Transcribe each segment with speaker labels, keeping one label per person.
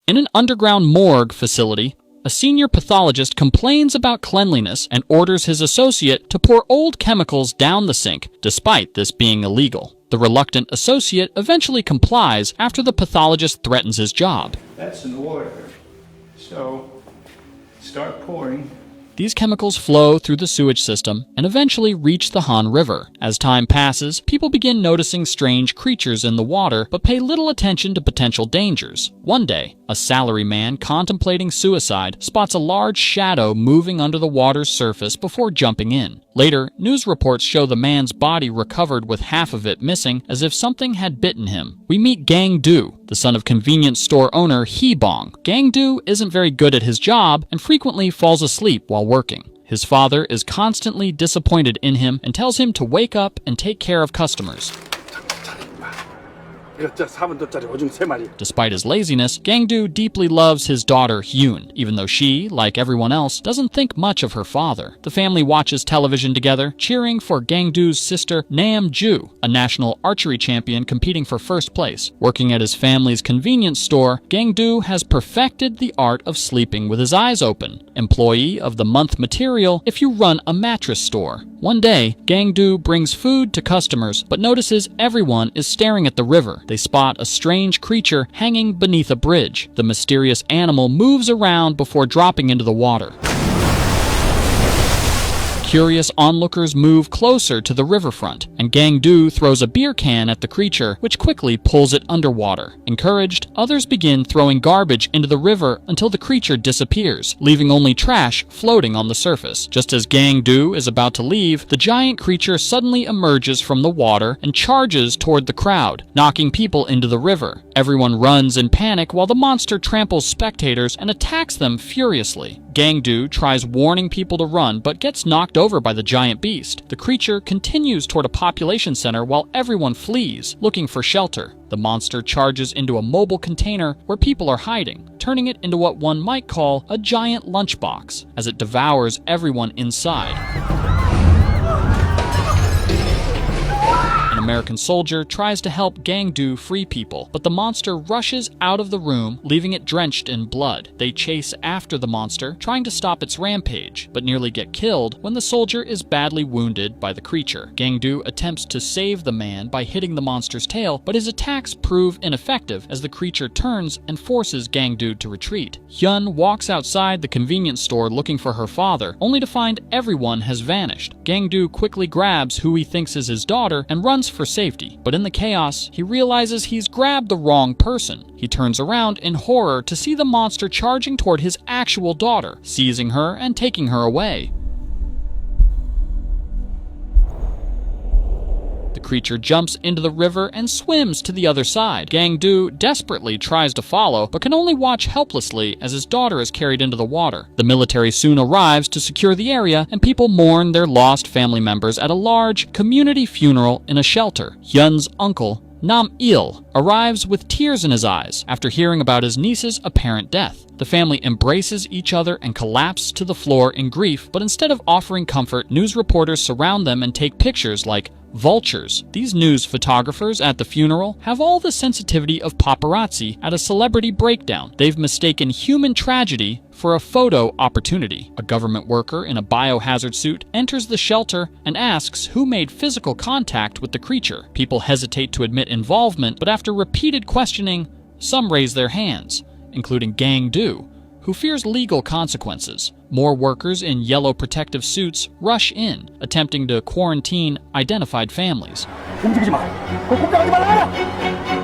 Speaker 1: In an underground morgue facility, a senior pathologist complains about cleanliness and orders his associate to pour old chemicals down the sink, despite this being illegal. The reluctant associate eventually complies after the pathologist threatens his job.
Speaker 2: That's an order. So, start pouring.
Speaker 1: These chemicals flow through the sewage system and eventually reach the Han River. As time passes, people begin noticing strange creatures in the water but pay little attention to potential dangers. One day, a salaryman contemplating suicide spots a large shadow moving under the water's surface before jumping in. Later, news reports show the man's body recovered with half of it missing, as if something had bitten him. We meet Gang Do, the son of convenience store owner Hee Bong. Gang Do isn't very good at his job and frequently falls asleep while working. His father is constantly disappointed in him and tells him to wake up and take care of customers. Despite his laziness, Gang-do deeply loves his daughter Hyun, even though she, like everyone else, doesn't think much of her father. The family watches television together, cheering for Gang-do's sister Nam-ju, a national archery champion competing for first place. Working at his family's convenience store, Gang-do has perfected the art of sleeping with his eyes open. Employee of the month material if you run a mattress store. One day, Gang-do brings food to customers, but notices everyone is staring at the river. They spot a strange creature hanging beneath a bridge. The mysterious animal moves around before dropping into the water. Curious onlookers move closer to the riverfront, and Gang-do throws a beer can at the creature, which quickly pulls it underwater. Encouraged, others begin throwing garbage into the river until the creature disappears, leaving only trash floating on the surface. Just as Gang-do is about to leave, the giant creature suddenly emerges from the water and charges toward the crowd, knocking people into the river. Everyone runs in panic while the monster tramples spectators and attacks them furiously. Gang-do tries warning people to run, but gets knocked over by the giant beast. The creature continues toward a population center while everyone flees, looking for shelter. The monster charges into a mobile container where people are hiding, turning it into what one might call a giant lunchbox, as it devours everyone inside. An American soldier tries to help Gang-do free people, but the monster rushes out of the room, leaving it drenched in blood. They chase after the monster, trying to stop its rampage, but nearly get killed when the soldier is badly wounded by the creature. Gang-do attempts to save the man by hitting the monster's tail, but his attacks prove ineffective as the creature turns and forces Gang-do to retreat. Hyun walks outside the convenience store looking for her father, only to find everyone has vanished. Gang-do quickly grabs who he thinks is his daughter and runs for safety, but in the chaos, he realizes he's grabbed the wrong person. He turns around in horror to see the monster charging toward his actual daughter, seizing her and taking her away. The creature jumps into the river and swims to the other side. Gang-do desperately tries to follow, but can only watch helplessly as his daughter is carried into the water. The military soon arrives to secure the area, and people mourn their lost family members at a large community funeral in a shelter. Hyun's uncle, Nam-il, arrives with tears in his eyes after hearing about his niece's apparent death. The family embraces each other and collapse to the floor in grief, but instead of offering comfort, news reporters surround them and take pictures like vultures. These news photographers at the funeral have all the sensitivity of paparazzi at a celebrity breakdown. They've mistaken human tragedy for a photo opportunity. A government worker in a biohazard suit enters the shelter and asks who made physical contact with the creature. People hesitate to admit involvement, but after repeated questioning, some raise their hands, including Gang-do, who fears legal consequences. More workers in yellow protective suits rush in, attempting to quarantine identified families.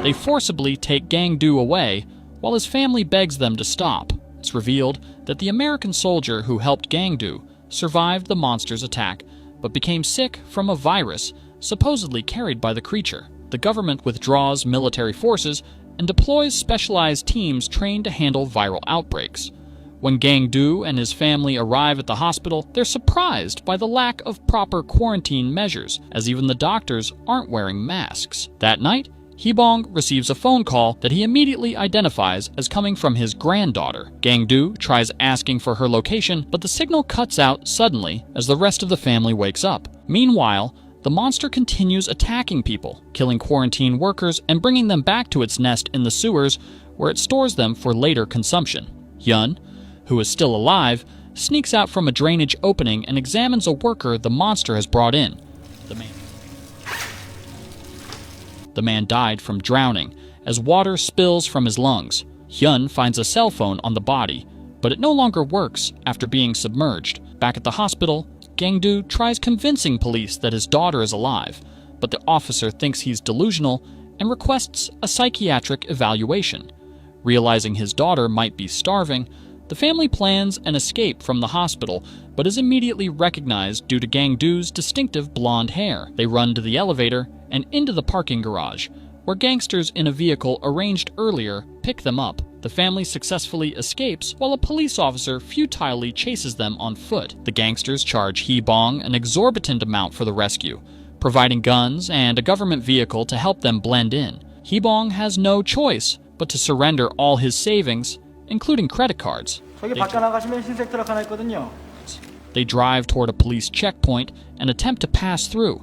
Speaker 1: They forcibly take Gang-do away, while his family begs them to stop. It's revealed that the American soldier who helped Gang-do survived the monster's attack, but became sick from a virus supposedly carried by the creature. The government withdraws military forces and deploys specialized teams trained to handle viral outbreaks. When Gang-do and his family arrive at the hospital, they're surprised by the lack of proper quarantine measures, as even the doctors aren't wearing masks. That night, Hee-bong receives a phone call that he immediately identifies as coming from his granddaughter. Gang-do tries asking for her location, but the signal cuts out suddenly as the rest of the family wakes up. Meanwhile, the monster continues attacking people, killing quarantine workers and bringing them back to its nest in the sewers, where it stores them for later consumption. Hyun, who is still alive, sneaks out from a drainage opening and examines a worker the monster has brought in. The man died from drowning, as water spills from his lungs. Hyun finds a cell phone on the body, but it no longer works after being submerged. Back at the hospital, Gangdu tries convincing police that his daughter is alive, but the officer thinks he's delusional and requests a psychiatric evaluation. Realizing his daughter might be starving, the family plans an escape from the hospital, but is immediately recognized due to Gangdu's distinctive blonde hair. They run to the elevator and into the parking garage, where gangsters in a vehicle arranged earlier pick them up. The family successfully escapes while a police officer futilely chases them on foot. The gangsters charge Hee-bong an exorbitant amount for the rescue, providing guns and a government vehicle to help them blend in. Hee-bong has no choice but to surrender all his savings, including credit cards. They drive toward a police checkpoint and attempt to pass through,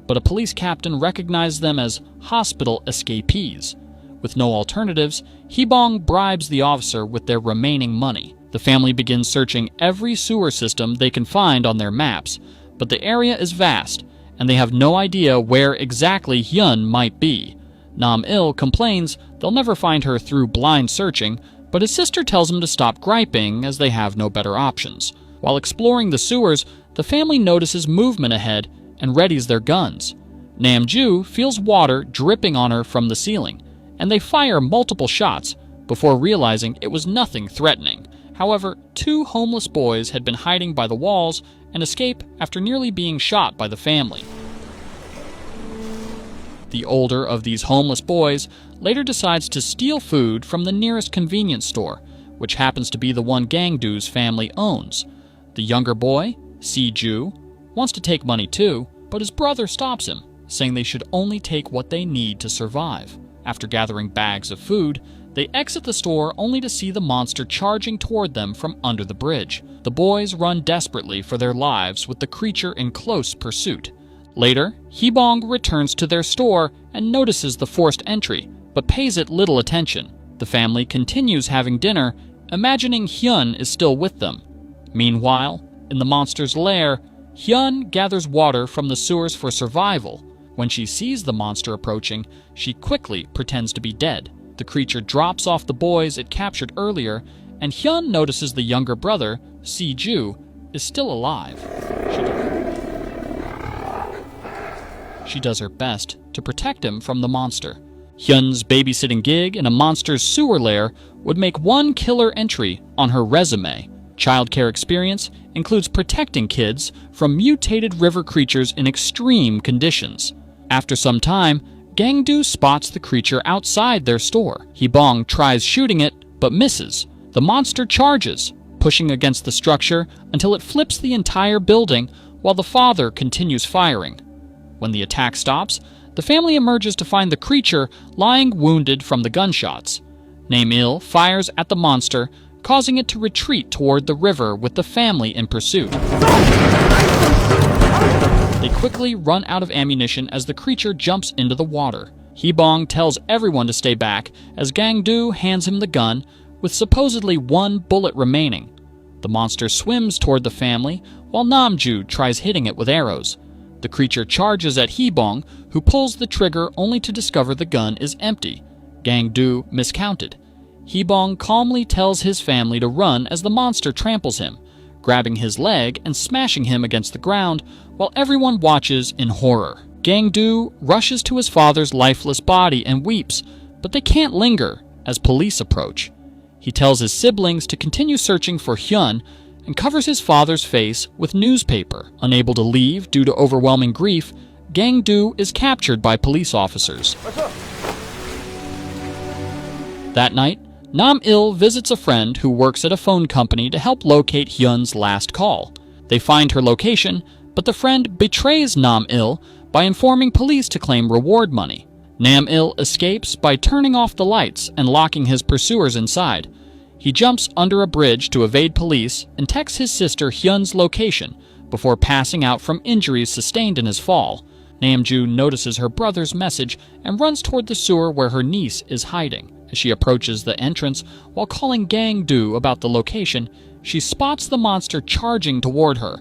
Speaker 1: but a police captain recognizes them as hospital escapees. With no alternatives, Hee-bong bribes the officer with their remaining money. The family begins searching every sewer system they can find on their maps, but the area is vast, and they have no idea where exactly Hyun might be. Nam-il complains they'll never find her through blind searching, but his sister tells him to stop griping as they have no better options. While exploring the sewers, the family notices movement ahead and readies their guns. Nam-ju feels water dripping on her from the ceiling, and they fire multiple shots before realizing it was nothing threatening. However, 2 homeless boys had been hiding by the walls and escape after nearly being shot by the family. The older of these homeless boys later decides to steal food from the nearest convenience store, which happens to be the one Gangdu's family owns. The younger boy, Si-ju, wants to take money too, but his brother stops him, saying they should only take what they need to survive. After gathering bags of food, they exit the store only to see the monster charging toward them from under the bridge. The boys run desperately for their lives with the creature in close pursuit. Later, Hee-bong returns to their store and notices the forced entry, but pays it little attention. The family continues having dinner, imagining Hyun is still with them. Meanwhile, in the monster's lair, Hyun gathers water from the sewers for survival. When she sees the monster approaching, she quickly pretends to be dead. The creature drops off the boys it captured earlier, and Hyun notices the younger brother, Si-ju, is still alive. She does her best to protect him from the monster. Hyun's babysitting gig in a monster's sewer lair would make one killer entry on her resume. Childcare experience includes protecting kids from mutated river creatures in extreme conditions. After some time, Gangdu spots the creature outside their store. Hee-bong tries shooting it, but misses. The monster charges, pushing against the structure until it flips the entire building while the father continues firing. When the attack stops, the family emerges to find the creature lying wounded from the gunshots. Nam-il fires at the monster, causing it to retreat toward the river with the family in pursuit. They quickly run out of ammunition as the creature jumps into the water. Hee-bong tells everyone to stay back as Gangdu hands him the gun, with supposedly 1 bullet remaining. The monster swims toward the family, while Nam-ju tries hitting it with arrows. The creature charges at Hee-bong, who pulls the trigger only to discover the gun is empty. Gangdu miscounted. Hee-bong calmly tells his family to run as the monster tramples him, grabbing his leg and smashing him against the ground while everyone watches in horror. Gangdu rushes to his father's lifeless body and weeps, but they can't linger as police approach. He tells his siblings to continue searching for Hyun and covers his father's face with newspaper. Unable to leave due to overwhelming grief, Gangdu is captured by police officers. That night, Nam-il visits a friend who works at a phone company to help locate Hyun's last call. They find her location, but the friend betrays Nam-il by informing police to claim reward money. Nam-il escapes by turning off the lights and locking his pursuers inside. He jumps under a bridge to evade police and texts his sister Hyun's location before passing out from injuries sustained in his fall. Namju notices her brother's message and runs toward the sewer where her niece is hiding. As she approaches the entrance, while calling Gang-do about the location, she spots the monster charging toward her.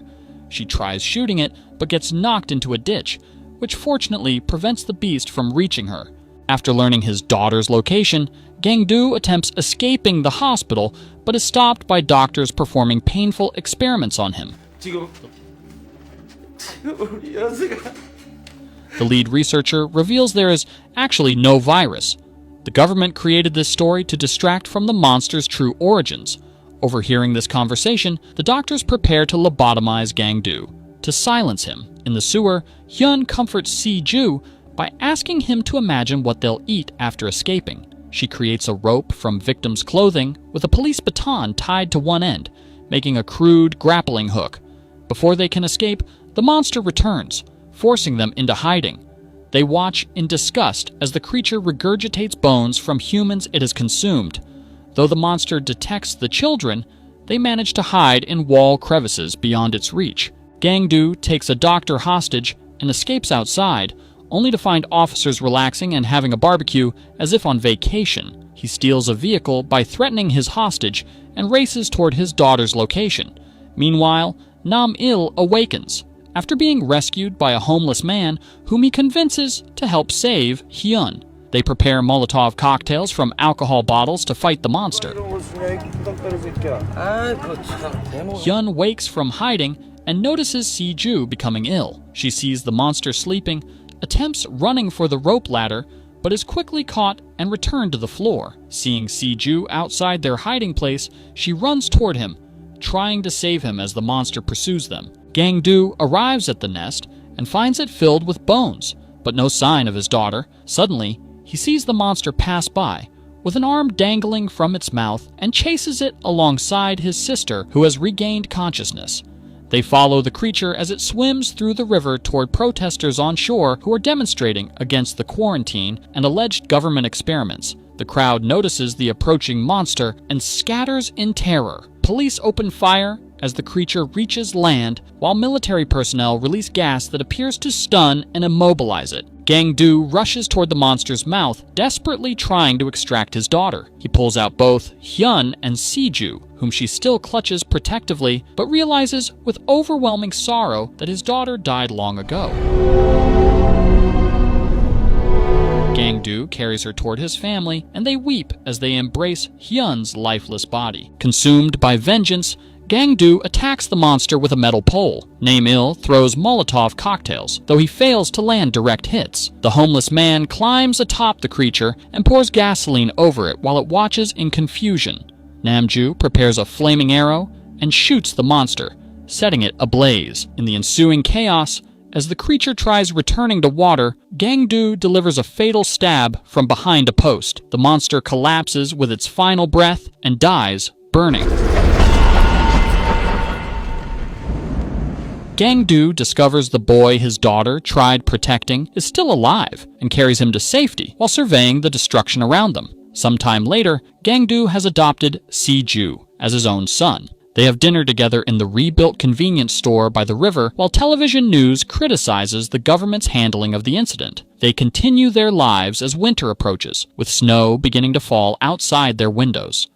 Speaker 1: She tries shooting it, but gets knocked into a ditch, which fortunately prevents the beast from reaching her. After learning his daughter's location, Gang-do attempts escaping the hospital, but is stopped by doctors performing painful experiments on him. The lead researcher reveals there is actually no virus. The government created this story to distract from the monster's true origins. Overhearing this conversation, the doctors prepare to lobotomize Gang-do. To silence him, in the sewer, Hyun comforts Si-ju by asking him to imagine what they'll eat after escaping. She creates a rope from victims' clothing with a police baton tied to one end, making a crude grappling hook. Before they can escape, the monster returns, forcing them into hiding. They watch in disgust as the creature regurgitates bones from humans it has consumed. Though the monster detects the children, they manage to hide in wall crevices beyond its reach. Gang-do takes a doctor hostage and escapes outside, only to find officers relaxing and having a barbecue as if on vacation. He steals a vehicle by threatening his hostage and races toward his daughter's location. Meanwhile, Nam-il awakens, after being rescued by a homeless man whom he convinces to help save Hyun. They prepare Molotov cocktails from alcohol bottles to fight the monster. Hyun wakes from hiding and notices Si-ju becoming ill. She sees the monster sleeping, attempts running for the rope ladder, but is quickly caught and returned to the floor. Seeing Si-ju outside their hiding place, she runs toward him, trying to save him as the monster pursues them. Gang-do arrives at the nest and finds it filled with bones, but no sign of his daughter. Suddenly, he sees the monster pass by, with an arm dangling from its mouth, and chases it alongside his sister, who has regained consciousness. They follow the creature as it swims through the river toward protesters on shore who are demonstrating against the quarantine and alleged government experiments. The crowd notices the approaching monster and scatters in terror. Police open fire as the creature reaches land, while military personnel release gas that appears to stun and immobilize it. Gang-do rushes toward the monster's mouth, desperately trying to extract his daughter. He pulls out both Hyun and Si-ju, whom she still clutches protectively, but realizes with overwhelming sorrow that his daughter died long ago. Gang-do carries her toward his family, and they weep as they embrace Hyun's lifeless body. Consumed by vengeance, Gang-do attacks the monster with a metal pole. Nam-il throws Molotov cocktails, though he fails to land direct hits. The homeless man climbs atop the creature and pours gasoline over it while it watches in confusion. Namju prepares a flaming arrow and shoots the monster, setting it ablaze. In the ensuing chaos, as the creature tries returning to water, Gang-do delivers a fatal stab from behind a post. The monster collapses with its final breath and dies, burning. Gang-do discovers the boy his daughter tried protecting is still alive and carries him to safety while surveying the destruction around them. Sometime later, Gang-do has adopted Si-ju as his own son. They have dinner together in the rebuilt convenience store by the river while television news criticizes the government's handling of the incident. They continue their lives as winter approaches, with snow beginning to fall outside their windows.